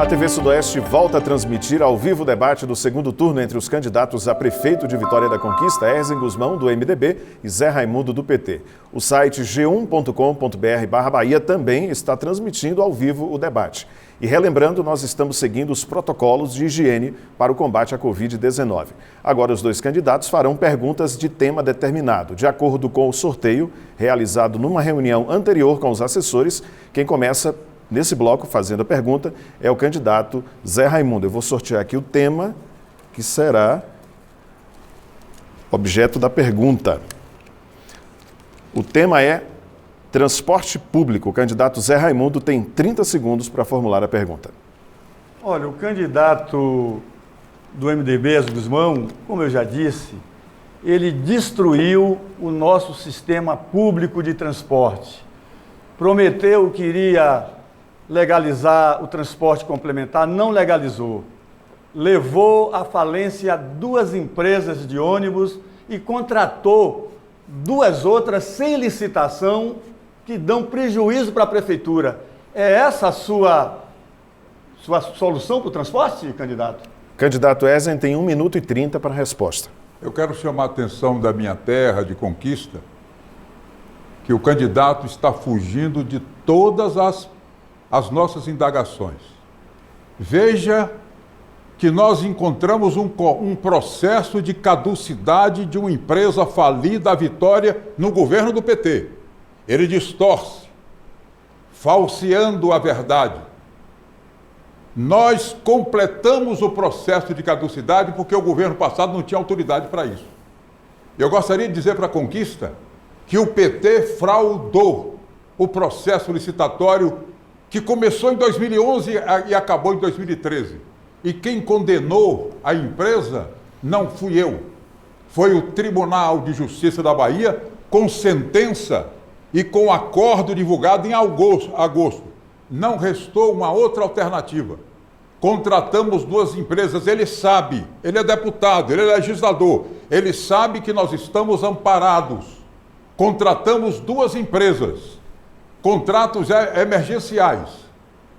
TV Sudoeste volta a transmitir ao vivo o debate do segundo turno entre os candidatos a prefeito de Vitória da Conquista, Erzen Guzmão, do MDB, e Zé Raimundo, do PT. O site g1.com.br/Bahia também está transmitindo ao vivo o debate. E relembrando, nós estamos seguindo os protocolos de higiene para o combate à Covid-19. Agora, os dois candidatos farão perguntas de tema determinado. De acordo com o sorteio realizado numa reunião anterior com os assessores, quem começa nesse bloco, fazendo a pergunta, é o candidato Zé Raimundo. Eu vou sortear aqui o tema que será objeto da pergunta. O tema é transporte público. O candidato Zé Raimundo tem 30 segundos para formular a pergunta. Olha, o candidato do MDB, Erzen Guzmão, como eu já disse, ele destruiu o nosso sistema público de transporte. Prometeu que iria legalizar o transporte complementar, não legalizou. Levou à falência 2 empresas de ônibus e contratou 2 outras sem licitação que dão prejuízo para a prefeitura. É essa a sua solução para o transporte, candidato? Candidato Erzen tem 1 minuto e 30 para a resposta. Eu quero chamar a atenção da minha terra de Conquista, que o candidato está fugindo de todas as nossas indagações. Veja que nós encontramos um processo de caducidade de uma empresa falida, a Vitória, no governo do PT. Ele distorce, falseando a verdade. Nós completamos o processo de caducidade porque o governo passado não tinha autoridade para isso. Eu gostaria de dizer para a Conquista que o PT fraudou o processo licitatório que começou em 2011 e acabou em 2013. E quem condenou a empresa não fui eu. Foi o Tribunal de Justiça da Bahia, com sentença e com acordo divulgado em agosto. Não restou uma outra alternativa. Contratamos 2 empresas, ele sabe, ele é deputado, ele é legislador, ele sabe que nós estamos amparados. Contratamos 2 empresas. Contratos emergenciais.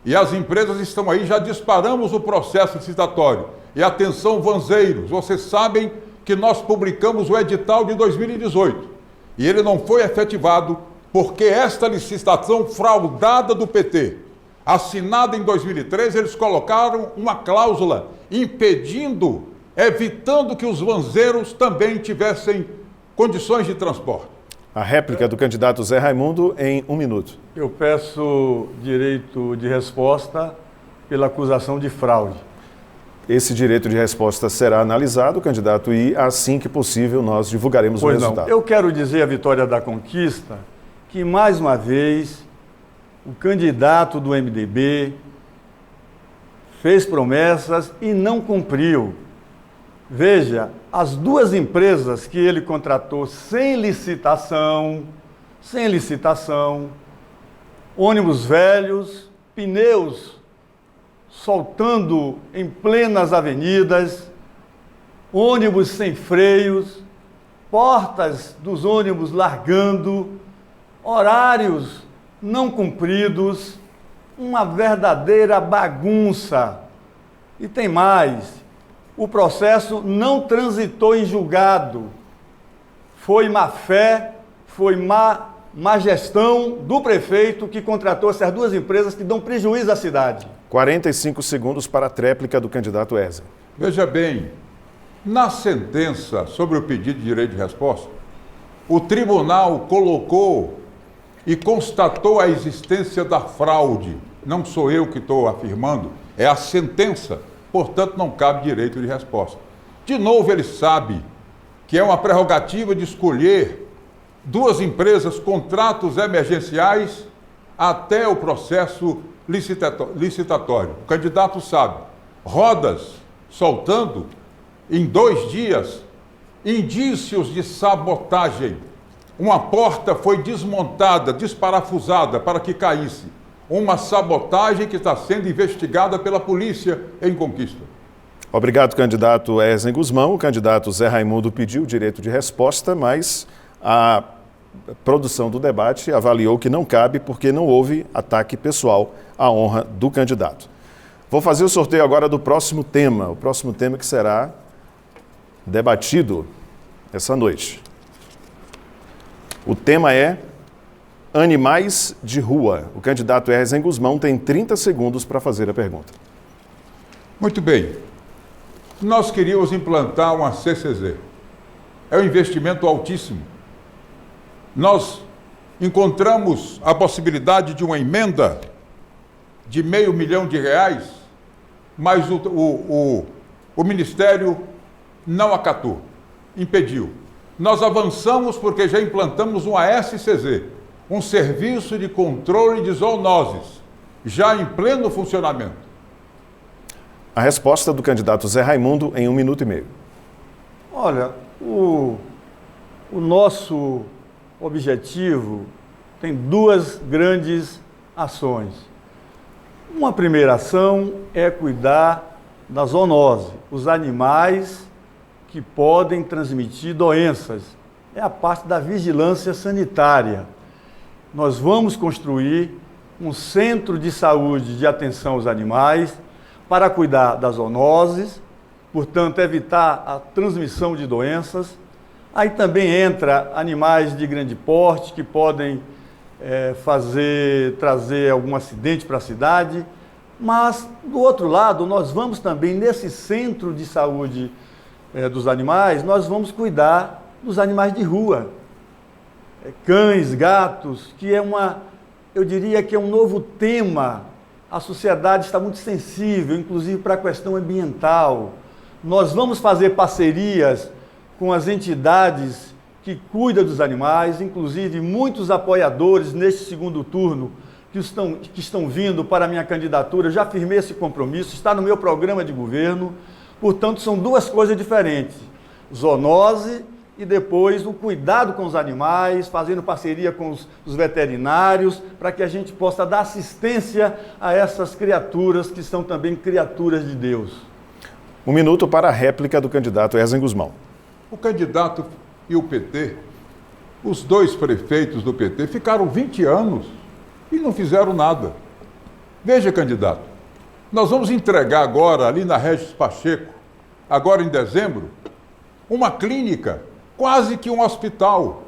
E as empresas estão aí, já disparamos o processo licitatório. E atenção, vanzeiros, vocês sabem que nós publicamos o edital de 2018. E ele não foi efetivado porque esta licitação fraudada do PT, assinada em 2013, eles colocaram uma cláusula impedindo, evitando que os vanzeiros também tivessem condições de transporte. A réplica do candidato Zé Raimundo em 1 minuto. Eu peço direito de resposta pela acusação de fraude. Esse direito de resposta será analisado, candidato, e assim que possível nós divulgaremos o resultado. Eu quero dizer à Vitória da Conquista que, mais uma vez, o candidato do MDB fez promessas e não cumpriu. Veja, as 2 empresas que ele contratou sem licitação, ônibus velhos, pneus soltando em plenas avenidas, ônibus sem freios, portas dos ônibus largando, horários não cumpridos, uma verdadeira bagunça. E tem mais. O processo não transitou em julgado. Foi má fé, foi má gestão do prefeito que contratou essas 2 empresas que dão prejuízo à cidade. 45 segundos para a tréplica do candidato Erzen. Veja bem, na sentença sobre o pedido de direito de resposta, o tribunal colocou e constatou a existência da fraude. Não sou eu que estou afirmando, é a sentença. Portanto, não cabe direito de resposta. De novo, ele sabe que é uma prerrogativa de escolher 2 empresas, contratos emergenciais, até o processo licitatório. O candidato sabe. Rodas soltando em 2 dias, indícios de sabotagem. Uma porta foi desmontada, desparafusada para que caísse. Uma sabotagem que está sendo investigada pela polícia em Conquista. Obrigado, candidato Erzen Guzmão. O candidato Zé Raimundo pediu o direito de resposta, mas a produção do debate avaliou que não cabe porque não houve ataque pessoal à honra do candidato. Vou fazer o sorteio agora do próximo tema, o próximo tema que será debatido essa noite. O tema é animais de rua. O candidato Erzen Guzmão tem 30 segundos para fazer a pergunta. Muito bem. Nós queríamos implantar uma CCZ. É um investimento altíssimo. Nós encontramos a possibilidade de uma emenda de R$500 milhão, mas o Ministério não acatou, impediu. Nós avançamos porque já implantamos uma SCZ, um Serviço de Controle de Zoonoses, já em pleno funcionamento. A resposta do candidato Zé Raimundo em 1 minuto e meio. Olha, o nosso objetivo tem duas grandes ações. Uma primeira ação é cuidar da zoonose, os animais que podem transmitir doenças. É a parte da vigilância sanitária. Nós vamos construir um centro de saúde de atenção aos animais para cuidar das zoonoses, portanto, evitar a transmissão de doenças. Aí também entra animais de grande porte que podem trazer algum acidente para a cidade. Mas, do outro lado, nós vamos também, nesse centro de saúde dos animais, nós vamos cuidar dos animais de rua. Cães, gatos, que eu diria que é um novo tema. A sociedade está muito sensível, inclusive para a questão ambiental. Nós vamos fazer parcerias com as entidades que cuidam dos animais, inclusive muitos apoiadores neste segundo turno que estão vindo para a minha candidatura. Eu já firmei esse compromisso, está no meu programa de governo. Portanto, são duas coisas diferentes. Zoonose e depois o cuidado com os animais, fazendo parceria com os veterinários, para que a gente possa dar assistência a essas criaturas que são também criaturas de Deus. 1 minuto para a réplica do candidato Erzen Guzmão. O candidato e o PT, os dois prefeitos do PT, ficaram 20 anos e não fizeram nada. Veja, candidato, nós vamos entregar agora, ali na Regis Pacheco, agora em dezembro, uma clínica, quase que um hospital,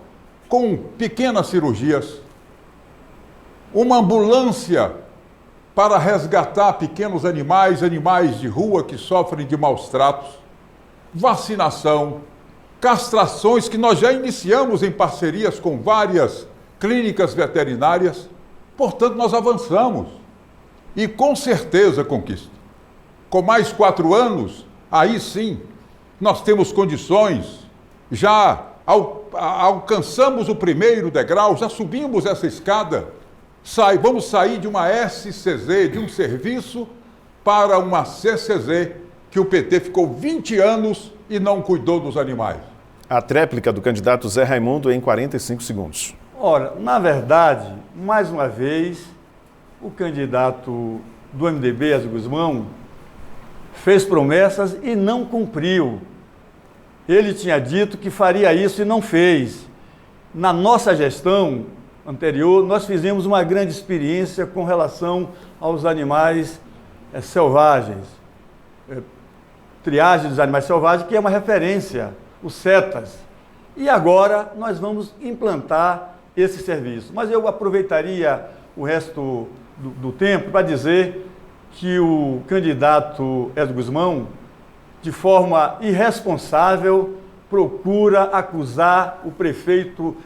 com pequenas cirurgias, uma ambulância para resgatar pequenos animais, animais de rua que sofrem de maus tratos, vacinação, castrações que nós já iniciamos em parcerias com várias clínicas veterinárias. Portanto, nós avançamos e com certeza conquista. Com mais 4 anos, aí sim, nós temos condições, já alcançamos o primeiro degrau, já subimos essa escada, vamos sair de uma SCZ, de um serviço, para uma CCZ, que o PT ficou 20 anos e não cuidou dos animais. A tréplica do candidato Zé Raimundo em 45 segundos. Ora, na verdade, mais uma vez, o candidato do MDB, Erzen Guzmão, fez promessas e não cumpriu. Ele tinha dito que faria isso e não fez. Na nossa gestão anterior, nós fizemos uma grande experiência com relação aos animais selvagens. Triagem dos animais selvagens, que é uma referência, os CETAS. E agora nós vamos implantar esse serviço. Mas eu aproveitaria o resto do tempo para dizer que o candidato Erzen Guzmão, de forma irresponsável, procura acusar o prefeito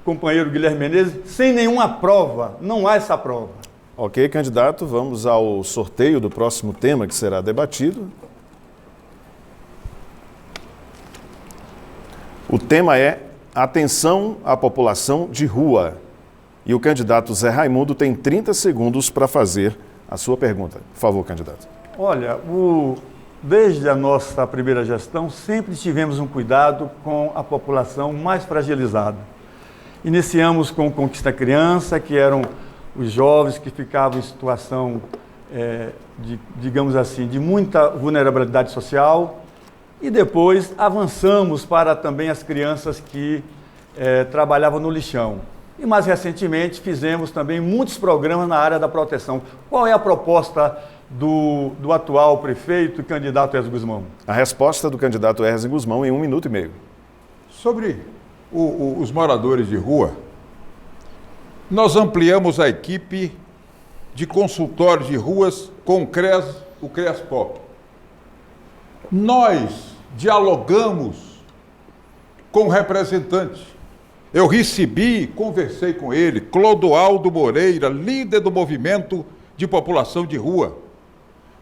companheiro Guilherme Menezes sem nenhuma prova. Não há essa prova. Ok, candidato, vamos ao sorteio do próximo tema que será debatido. O tema é atenção à população de rua. E o candidato Zé Raimundo tem 30 segundos para fazer a sua pergunta. Por favor, candidato. Olha, desde a nossa primeira gestão, sempre tivemos um cuidado com a população mais fragilizada. Iniciamos com o Conquista Criança, que eram os jovens que ficavam em situação, digamos assim, de muita vulnerabilidade social. E depois avançamos para também as crianças que trabalhavam no lixão. e mais recentemente fizemos também muitos programas na área da proteção. Qual é a proposta do atual prefeito e candidato Erzen Guzmão? A resposta do candidato Erzen Guzmão em 1 minuto e meio. Sobre os moradores de rua, nós ampliamos a equipe de consultórios de ruas com o CREAS-POP. Nós dialogamos com o representante. Eu recebi, conversei com ele, Clodoaldo Moreira, líder do movimento de população de rua.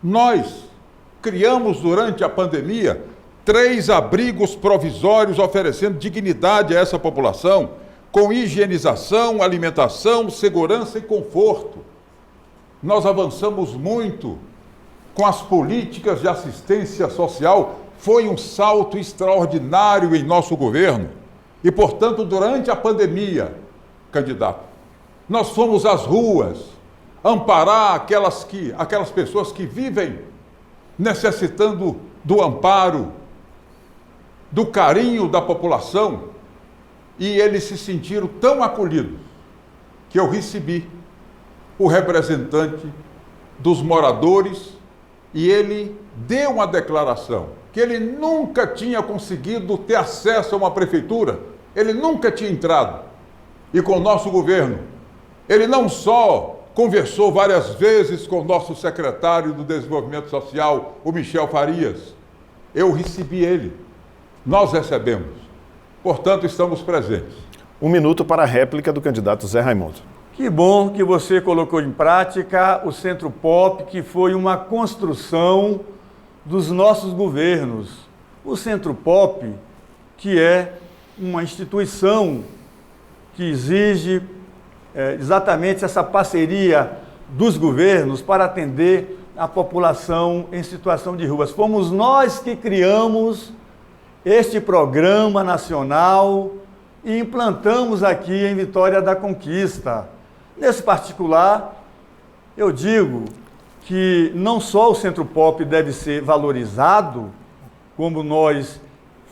Nós criamos durante a pandemia 3 abrigos provisórios oferecendo dignidade a essa população, com higienização, alimentação, segurança e conforto. Nós avançamos muito com as políticas de assistência social. Foi um salto extraordinário em nosso governo. E, portanto, durante a pandemia, candidato, nós fomos às ruas amparar aquelas pessoas que vivem necessitando do amparo, do carinho da população, e eles se sentiram tão acolhidos que eu recebi o representante dos moradores e ele deu uma declaração que ele nunca tinha conseguido ter acesso a uma prefeitura, ele nunca tinha entrado. E com o nosso governo, ele não só conversou várias vezes com o nosso secretário do Desenvolvimento Social, o Michel Farias, eu recebi ele, nós recebemos, portanto estamos presentes. 1 minuto para a réplica do candidato Zé Raimundo. Que bom que você colocou em prática o Centro POP, que foi uma construção dos nossos governos. O Centro POP, que é uma instituição que exige exatamente essa parceria dos governos para atender a população em situação de ruas. Fomos nós que criamos este programa nacional e implantamos aqui em Vitória da Conquista. Nesse particular, eu digo que não só o Centro POP deve ser valorizado, como nós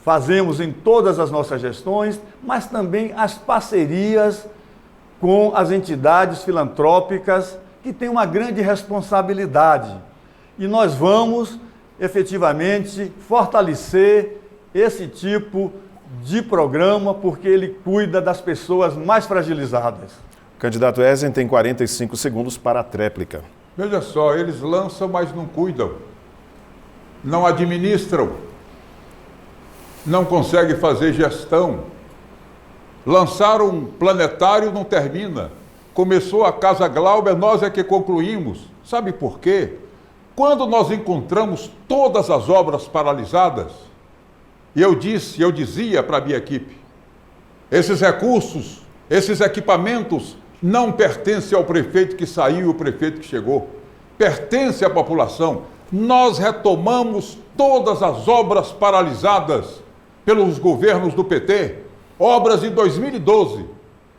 fazemos em todas as nossas gestões, mas também as parcerias com as entidades filantrópicas que têm uma grande responsabilidade. E nós vamos, efetivamente, fortalecer esse tipo de programa, porque ele cuida das pessoas mais fragilizadas. O candidato Erzen tem 45 segundos para a tréplica. Veja só, eles lançam, mas não cuidam, não administram, não conseguem fazer gestão. Lançaram um planetário, não termina. Começou a Casa Glauber, nós é que concluímos. Sabe por quê? Quando nós encontramos todas as obras paralisadas, e eu dizia para a minha equipe, esses recursos, esses equipamentos não pertencem ao prefeito que saiu e o prefeito que chegou. Pertence à população. Nós retomamos todas as obras paralisadas pelos governos do PT, obras de 2012.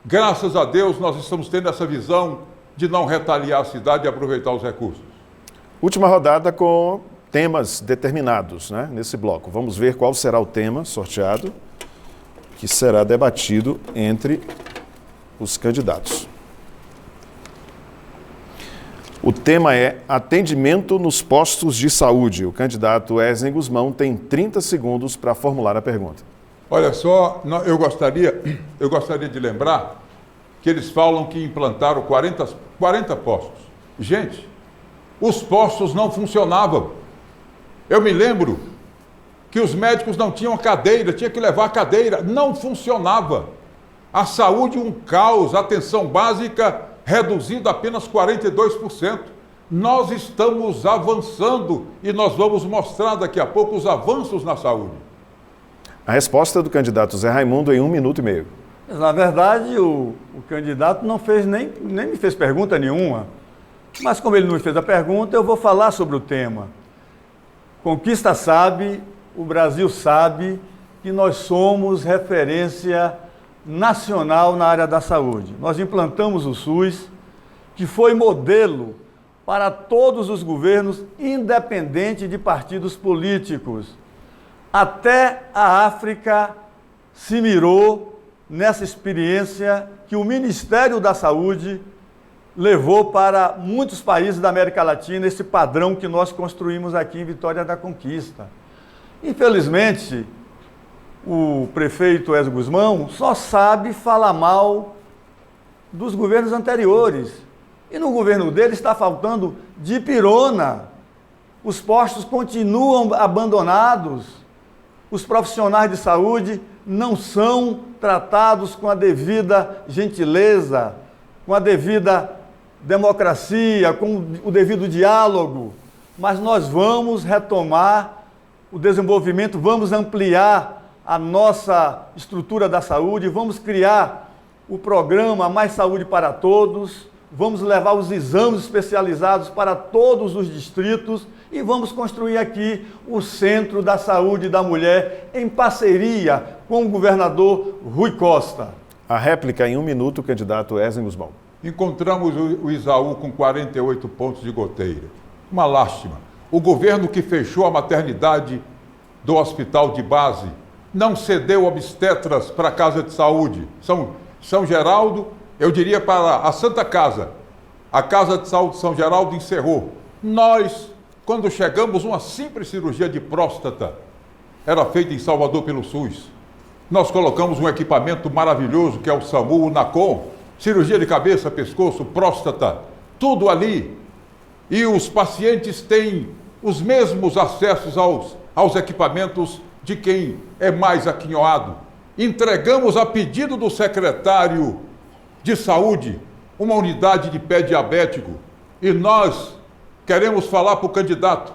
Graças a Deus nós estamos tendo essa visão de não retaliar a cidade e aproveitar os recursos. Última rodada com temas determinados, né, nesse bloco. Vamos ver qual será o tema sorteado que será debatido entre os candidatos. O tema é atendimento nos postos de saúde. O candidato Erzen Guzmão tem 30 segundos para formular a pergunta. Olha só, eu gostaria de lembrar que eles falam que implantaram 40 postos. Gente, os postos não funcionavam. Eu me lembro que os médicos não tinham cadeira, tinha que levar a cadeira, não funcionava. A saúde um caos, a atenção básica reduzido a apenas 42%. Nós estamos avançando e nós vamos mostrar daqui a pouco os avanços na saúde. A resposta do candidato Zé Raimundo em 1 minuto e meio. Na verdade, o candidato não fez nem me fez pergunta nenhuma. Mas como ele não me fez a pergunta, eu vou falar sobre o tema. Conquista sabe, o Brasil sabe que nós somos referência nacional na área da saúde. Nós implantamos o SUS, que foi modelo para todos os governos, independente de partidos políticos. Até a África se mirou nessa experiência que o Ministério da Saúde levou para muitos países da América Latina, esse padrão que nós construímos aqui em Vitória da Conquista. Infelizmente, o prefeito Ezio Gusmão só sabe falar mal dos governos anteriores. E no governo dele está faltando dipirona. Os postos continuam abandonados. Os profissionais de saúde não são tratados com a devida gentileza, com a devida democracia, com o devido diálogo. Mas nós vamos retomar o desenvolvimento, vamos ampliar a nossa estrutura da saúde, vamos criar o programa Mais Saúde para Todos, vamos levar os exames especializados para todos os distritos e vamos construir aqui o Centro da Saúde da Mulher em parceria com o governador Rui Costa. A réplica em 1 minuto, candidato Ezio Gusmão. Encontramos o Isaú com 48 pontos de goteira. Uma lástima. O governo que fechou a maternidade do hospital de base não cedeu obstetras para a Casa de Saúde. São Geraldo, eu diria para a Santa Casa. A Casa de Saúde de São Geraldo encerrou. Nós, quando chegamos, uma simples cirurgia de próstata era feita em Salvador pelo SUS. Nós colocamos um equipamento maravilhoso que é o SAMU, o NACOM, cirurgia de cabeça, pescoço, próstata, tudo ali. E os pacientes têm os mesmos acessos aos equipamentos de quem é mais aquinhoado. Entregamos a pedido do secretário de saúde uma unidade de pé diabético e nós queremos falar para o candidato.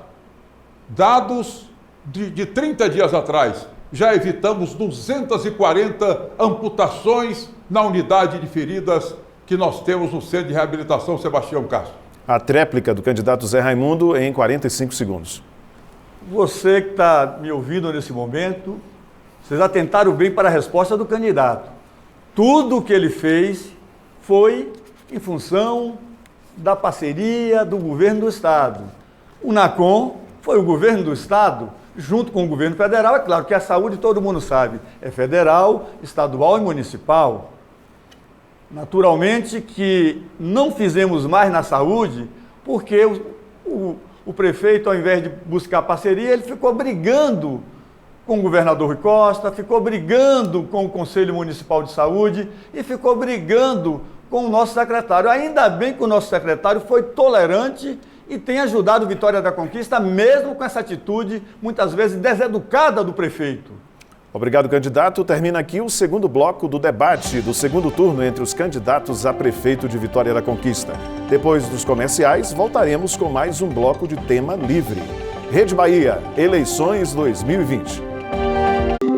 Dados de 30 dias atrás, já evitamos 240 amputações na unidade de feridas que nós temos no Centro de Reabilitação Sebastião Castro. A tréplica do candidato Zé Raimundo em 45 segundos. Você que está me ouvindo nesse momento, vocês atentaram bem para a resposta do candidato. Tudo o que ele fez foi em função da parceria do governo do Estado. O NACOM foi o governo do Estado, junto com o governo federal. É claro que a saúde, todo mundo sabe, é federal, estadual e municipal. Naturalmente que não fizemos mais na saúde, porque o prefeito, ao invés de buscar parceria, ele ficou brigando com o governador Rui Costa, ficou brigando com o Conselho Municipal de Saúde e ficou brigando com o nosso secretário. Ainda bem que o nosso secretário foi tolerante e tem ajudado Vitória da Conquista, mesmo com essa atitude, muitas vezes deseducada do prefeito. Obrigado, candidato. Termina aqui o segundo bloco do debate do segundo turno entre os candidatos a prefeito de Vitória da Conquista. Depois dos comerciais, voltaremos com mais um bloco de tema livre. Rede Bahia, eleições 2020.